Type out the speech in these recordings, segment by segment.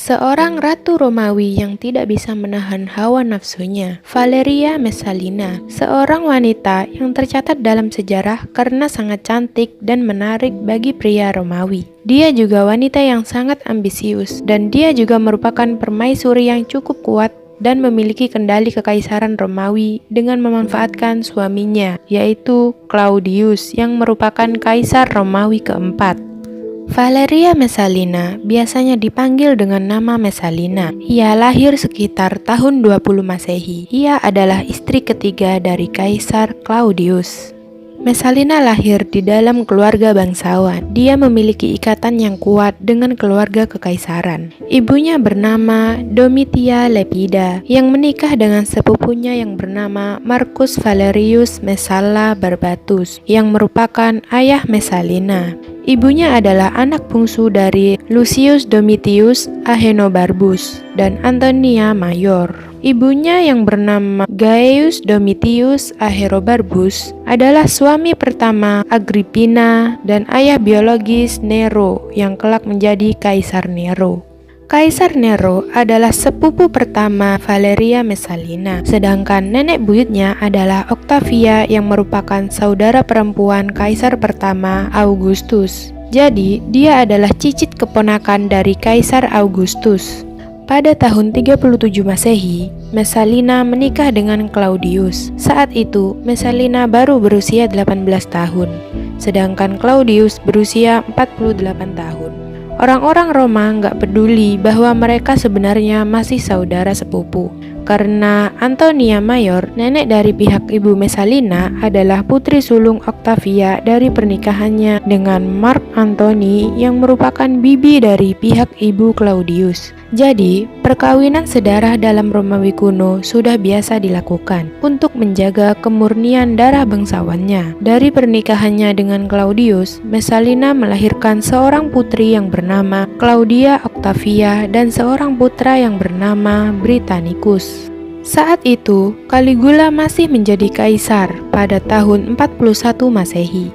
Seorang ratu Romawi yang tidak bisa menahan hawa nafsunya, Valeria Messalina, seorang wanita yang tercatat dalam sejarah karena sangat cantik dan menarik bagi pria Romawi. Dia juga wanita yang sangat ambisius, dan dia juga merupakan permaisuri yang cukup kuat dan memiliki kendali kekaisaran Romawi dengan memanfaatkan suaminya, yaitu Claudius yang merupakan kaisar Romawi keempat. Valeria Messalina biasanya dipanggil dengan nama Messalina. Ia lahir sekitar tahun 20 Masehi. Ia adalah istri ketiga dari Kaisar Claudius. Messalina lahir di dalam keluarga bangsawan. Dia memiliki ikatan yang kuat dengan keluarga kekaisaran. Ibunya bernama Domitia Lepida yang menikah dengan sepupunya yang bernama Marcus Valerius Messala Barbatus yang merupakan ayah Messalina. Ibunya adalah anak bungsu dari Lucius Domitius Ahenobarbus dan Antonia Mayor. Ibunya yang bernama Gaius Domitius Ahenobarbus adalah suami pertama Agrippina dan ayah biologis Nero yang kelak menjadi Kaisar Nero. Kaisar Nero adalah sepupu pertama Valeria Messalina, sedangkan nenek buyutnya adalah Octavia yang merupakan saudara perempuan Kaisar pertama Augustus. Jadi, dia adalah cicit keponakan dari Kaisar Augustus. Pada tahun 37 Masehi, Messalina menikah dengan Claudius. Saat itu, Messalina baru berusia 18 tahun, sedangkan Claudius berusia 48 tahun. Orang-orang Roma nggak peduli bahwa mereka sebenarnya masih saudara sepupu, karena Antonia Mayor, nenek dari pihak ibu Messalina, adalah putri sulung Octavia dari pernikahannya dengan Mark Antony yang merupakan bibi dari pihak ibu Claudius. Jadi, perkawinan sedarah dalam Romawi kuno sudah biasa dilakukan untuk menjaga kemurnian darah bangsawannya. Dari pernikahannya dengan Claudius, Messalina melahirkan seorang putri yang bernama Claudia Octavia dan seorang putra yang bernama Britannicus. Saat itu, Caligula masih menjadi kaisar pada tahun 41 Masehi,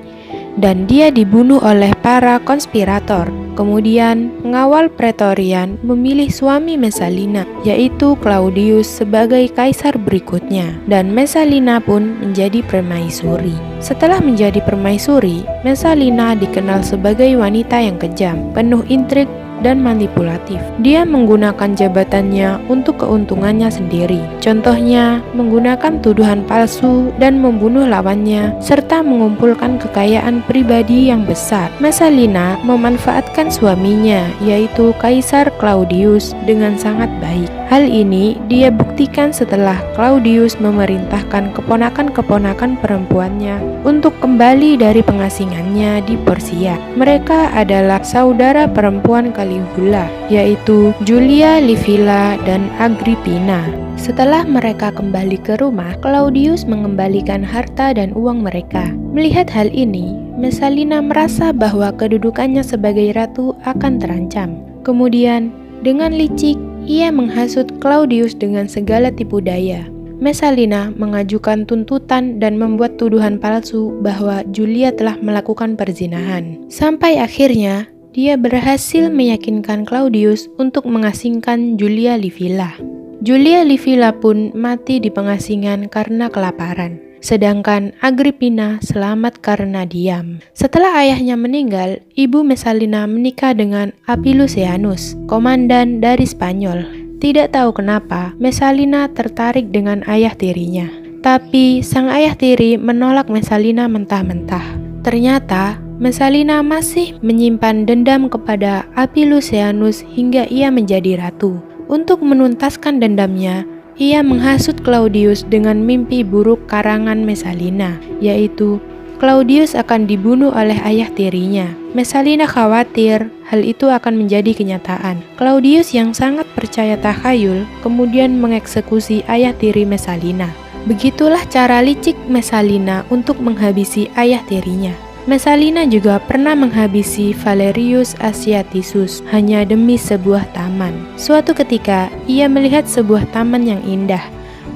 dan dia dibunuh oleh para konspirator. Kemudian, pengawal Praetorian memilih suami Messalina, yaitu Claudius, sebagai kaisar berikutnya, dan Messalina pun menjadi permaisuri. Setelah menjadi permaisuri, Messalina dikenal sebagai wanita yang kejam, penuh intrik dan manipulatif. Dia menggunakan jabatannya untuk keuntungannya sendiri. Contohnya, menggunakan tuduhan palsu dan membunuh lawannya, serta mengumpulkan kekayaan pribadi yang besar. Messalina memanfaatkan suaminya, yaitu Kaisar Claudius, dengan sangat baik. Hal ini dia buktikan setelah Claudius memerintahkan keponakan-keponakan perempuannya untuk kembali dari pengasingannya di Persia. Mereka adalah saudara perempuan Caligula, yaitu Julia Livilla dan Agrippina. Setelah mereka kembali ke rumah, Claudius mengembalikan harta dan uang mereka. Melihat hal ini, Messalina merasa bahwa kedudukannya sebagai ratu akan terancam. Kemudian, dengan licik, ia menghasut Claudius dengan segala tipu daya. Messalina mengajukan tuntutan dan membuat tuduhan palsu bahwa Julia telah melakukan perzinahan. Sampai akhirnya, dia berhasil meyakinkan Claudius untuk mengasingkan Julia Livilla. Julia Livilla pun mati di pengasingan karena kelaparan. Sedangkan Agrippina selamat karena diam. Setelah ayahnya meninggal, ibu Messalina menikah dengan Apilusianus, komandan dari Spanyol. Tidak tahu kenapa, Messalina tertarik dengan ayah tirinya. Tapi sang ayah tiri menolak Messalina mentah-mentah. Ternyata, Messalina masih menyimpan dendam kepada Apilusianus hingga ia menjadi ratu. Untuk menuntaskan dendamnya, ia menghasut Claudius dengan mimpi buruk karangan Messalina, yaitu Claudius akan dibunuh oleh ayah tirinya. Messalina khawatir hal itu akan menjadi kenyataan. Claudius yang sangat percaya takhayul kemudian mengeksekusi ayah tiri Messalina. Begitulah cara licik Messalina untuk menghabisi ayah tirinya. Messalina juga pernah menghabisi Valerius Asiatisus hanya demi sebuah taman. Suatu ketika, ia melihat sebuah taman yang indah.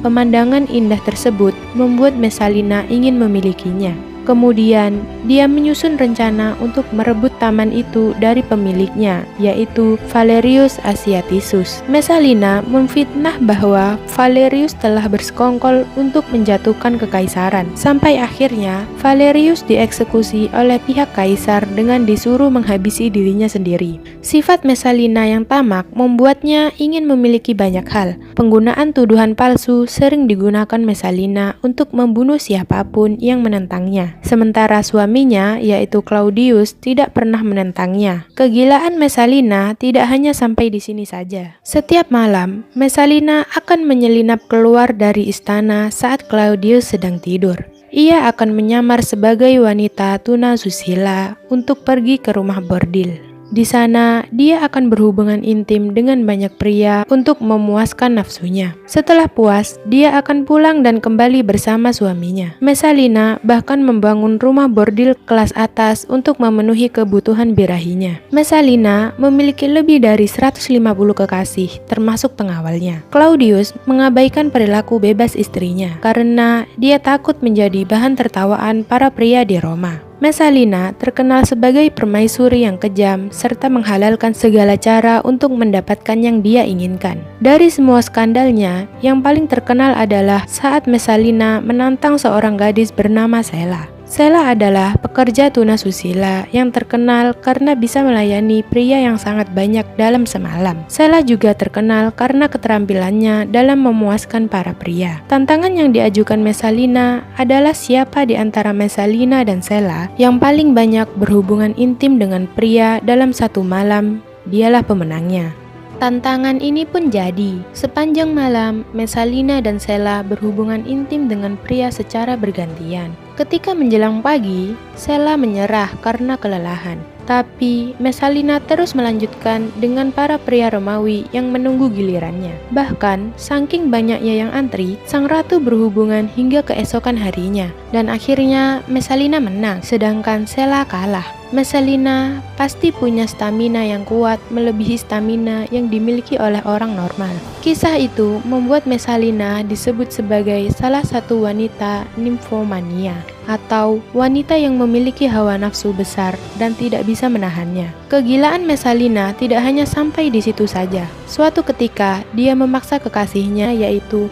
Pemandangan indah tersebut membuat Messalina ingin memilikinya. Kemudian, dia menyusun rencana untuk merebut taman itu dari pemiliknya, yaitu Valerius Asiatisus. Messalina memfitnah bahwa Valerius telah bersekongkol untuk menjatuhkan kekaisaran. Sampai akhirnya, Valerius dieksekusi oleh pihak kaisar dengan disuruh menghabisi dirinya sendiri. Sifat Messalina yang tamak membuatnya ingin memiliki banyak hal. Penggunaan tuduhan palsu sering digunakan Messalina untuk membunuh siapapun yang menentangnya. Sementara suaminya, yaitu Claudius, tidak pernah menentangnya. Kegilaan Messalina tidak hanya sampai di sini saja. Setiap malam, Messalina akan menyelinap keluar dari istana saat Claudius sedang tidur. Ia akan menyamar sebagai wanita tunasusila untuk pergi ke rumah bordil. Di sana, dia akan berhubungan intim dengan banyak pria untuk memuaskan nafsunya. Setelah puas, dia akan pulang dan kembali bersama suaminya. Messalina bahkan membangun rumah bordil kelas atas untuk memenuhi kebutuhan birahinya. Messalina memiliki lebih dari 150 kekasih, termasuk pengawalnya. Claudius mengabaikan perilaku bebas istrinya karena dia takut menjadi bahan tertawaan para pria di Roma. Messalina terkenal sebagai permaisuri yang kejam serta menghalalkan segala cara untuk mendapatkan yang dia inginkan. Dari semua skandalnya, yang paling terkenal adalah saat Messalina menantang seorang gadis bernama Sela. Sela adalah pekerja tunasusila yang terkenal karena bisa melayani pria yang sangat banyak dalam semalam. Sela juga terkenal karena keterampilannya dalam memuaskan para pria. Tantangan yang diajukan Messalina adalah siapa di antara Messalina dan Sela yang paling banyak berhubungan intim dengan pria dalam satu malam, dialah pemenangnya. Tantangan ini pun jadi. Sepanjang malam, Messalina dan Sela berhubungan intim dengan pria secara bergantian. Ketika menjelang pagi, Sela menyerah karena kelelahan. Tapi Messalina terus melanjutkan dengan para pria Romawi yang menunggu gilirannya. Bahkan, saking banyaknya yang antri, sang ratu berhubungan hingga keesokan harinya. Dan akhirnya Messalina menang, sedangkan Sela kalah. Messalina pasti punya stamina yang kuat melebihi stamina yang dimiliki oleh orang normal. Kisah itu membuat Messalina disebut sebagai salah satu wanita nymphomania, atau wanita yang memiliki hawa nafsu besar dan tidak bisa menahannya. Kegilaan Messalina tidak hanya sampai di situ saja. Suatu ketika, dia memaksa kekasihnya, yaitu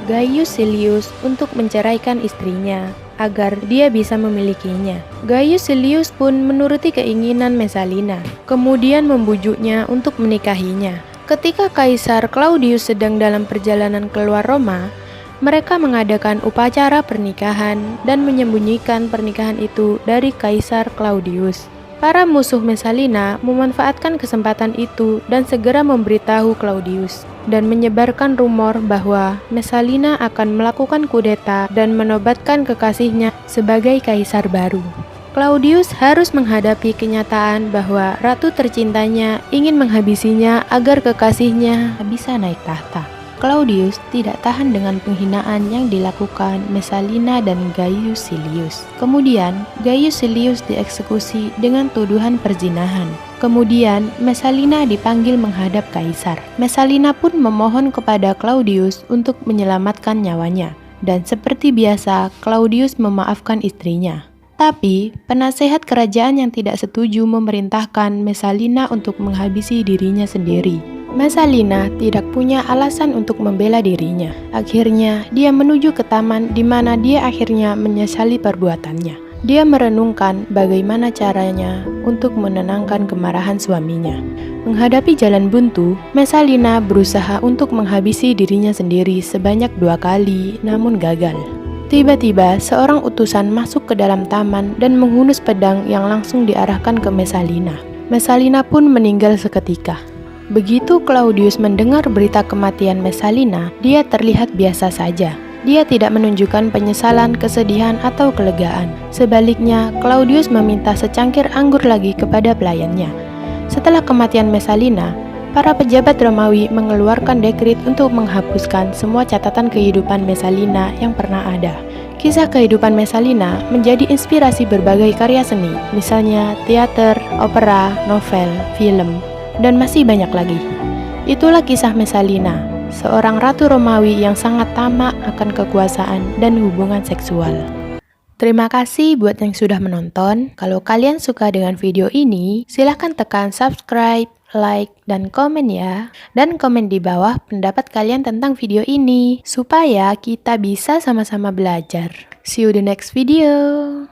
Gaius Silius, untuk menceraikan istrinya agar dia bisa memilikinya. Gaius Silius pun menuruti keinginan Messalina, kemudian membujuknya untuk menikahinya. Ketika Kaisar Claudius sedang dalam perjalanan keluar Roma, mereka mengadakan upacara pernikahan dan menyembunyikan pernikahan itu dari Kaisar Claudius. Para musuh Messalina memanfaatkan kesempatan itu dan segera memberitahu Claudius dan menyebarkan rumor bahwa Messalina akan melakukan kudeta dan menobatkan kekasihnya sebagai kaisar baru. Claudius harus menghadapi kenyataan bahwa ratu tercintanya ingin menghabisinya agar kekasihnya bisa naik tahta. Claudius tidak tahan dengan penghinaan yang dilakukan Messalina dan Gaius Silius. Kemudian, Gaius Silius dieksekusi dengan tuduhan perzinahan. Kemudian, Messalina dipanggil menghadap kaisar. Messalina pun memohon kepada Claudius untuk menyelamatkan nyawanya. Dan seperti biasa, Claudius memaafkan istrinya. Tapi, penasehat kerajaan yang tidak setuju memerintahkan Messalina untuk menghabisi dirinya sendiri. Messalina tidak punya alasan untuk membela dirinya. Akhirnya, dia menuju ke taman di mana dia akhirnya menyesali perbuatannya. Dia merenungkan bagaimana caranya untuk menenangkan kemarahan suaminya. Menghadapi jalan buntu, Messalina berusaha untuk menghabisi dirinya sendiri sebanyak 2 kali, namun gagal. Tiba-tiba, seorang utusan masuk ke dalam taman dan menghunus pedang yang langsung diarahkan ke Messalina. Messalina pun meninggal seketika. Begitu Claudius mendengar berita kematian Messalina, dia terlihat biasa saja. Dia tidak menunjukkan penyesalan, kesedihan, atau kelegaan. Sebaliknya, Claudius meminta secangkir anggur lagi kepada pelayannya. Setelah kematian Messalina, para pejabat Romawi mengeluarkan dekret untuk menghapuskan semua catatan kehidupan Messalina yang pernah ada. Kisah kehidupan Messalina menjadi inspirasi berbagai karya seni, misalnya teater, opera, novel, film, dan masih banyak lagi. Itulah kisah Messalina, seorang ratu Romawi yang sangat tamak akan kekuasaan dan hubungan seksual. Terima kasih buat yang sudah menonton. Kalau kalian suka dengan video ini, silahkan tekan subscribe, like, dan komen ya. Dan komen di bawah pendapat kalian tentang video ini, supaya kita bisa sama-sama belajar. See you the next video.